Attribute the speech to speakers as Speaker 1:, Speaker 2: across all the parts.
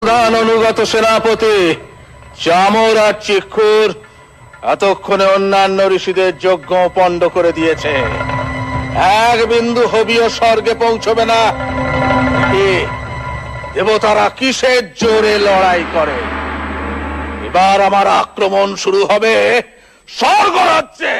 Speaker 1: প্রাণ অনুগত সেনাপতি চামর আর চিক্ষুর এতক্ষণে অন্যান্য ঋষিদের যজ্ঞ পণ্ড করে দিয়েছে। এক বিন্দু হবিও স্বর্গে পৌঁছবে না। দেবতারা কিসের জোরে লড়াই করে? এবার আমার আক্রমণ শুরু হবে স্বর্গরাজ্যে।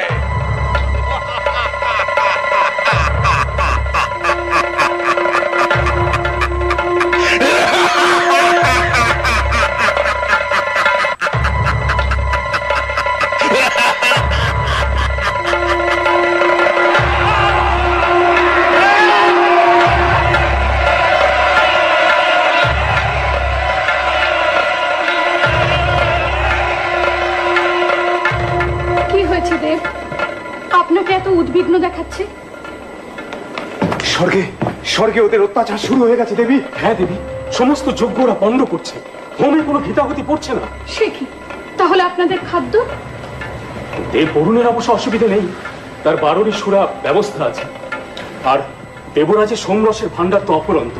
Speaker 2: আপনাকে এত উদ্বিগ্ন দেখাচ্ছে?
Speaker 3: স্বর্গে স্বর্গে ওদের অত্যাচার শুরু হয়ে গেছে দেবী। হ্যাঁ দেবী, সমস্ত যজ্ঞ ওরা পণ্ড করছে। হোমে কোনো ঘৃতাহুতি পড়ছে না।
Speaker 2: সে কি? তাহলে আপনাদের খাদ্য?
Speaker 3: দেব বরুণের অবশ্য অসুবিধা নেই, তার 12টি সুরা ব্যবস্থা আছে। আর দেবরাজের সোমরসের ভান্ডার তো অপরন্ত।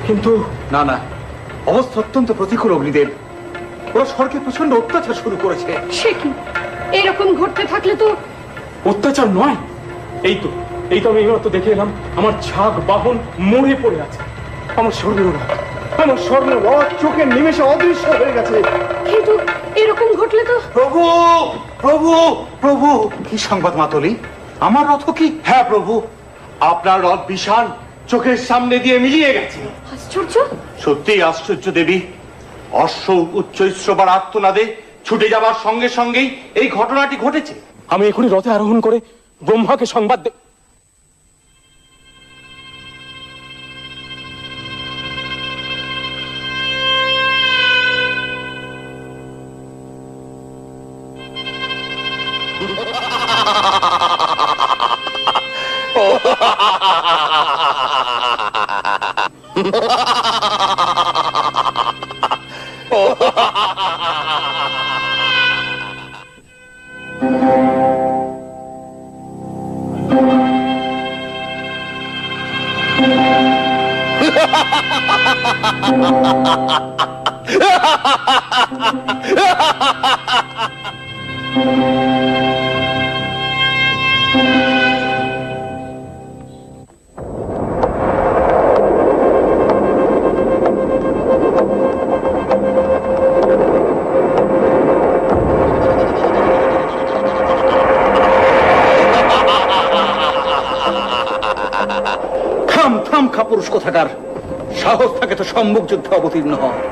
Speaker 3: কিন্তু
Speaker 4: না না, অবস্থা অত্যন্ত প্রতিকূল অগ্নিদেব। ওরা স্বর্গে প্রচন্ড অত্যাচার শুরু করেছে।
Speaker 2: সে কি? এরকম ঘটতে থাকলে তো
Speaker 3: অত্যাচার নয়, এই তো আমি এইমাত্র দেখে এলাম আমার ছাগ বাহন মরে পড়ে আছে। আমার স্বর্ণরথ চোখের নিমেষে অদৃশ্য হয়ে গেছে।
Speaker 2: কিন্তু এরকম ঘটলে তো।
Speaker 4: প্রভু প্রভু প্রভু, কি সংবাদ মাতলি? আমার রথ কি?
Speaker 5: হ্যাঁ প্রভু, আপনার রথ বিশাল চোখের সামনে দিয়ে মিলিয়ে গেছে।
Speaker 2: আশ্চর্য!
Speaker 5: সত্যিই আশ্চর্য দেবী। অশ্ব উচ্চৈঃস্রবার আর্তনাদে ছুটে যাবার সঙ্গে সঙ্গেই এই ঘটনাটি ঘটেছে।
Speaker 3: আমি এখনই রথে আরোহণ করে ব্রহ্মাকে সংবাদ দেব।
Speaker 4: থাম থাম, খাপুরুষ কোথাকার। সাহস থাকে তো সম্মুখ যুদ্ধে অবতীর্ণ হ।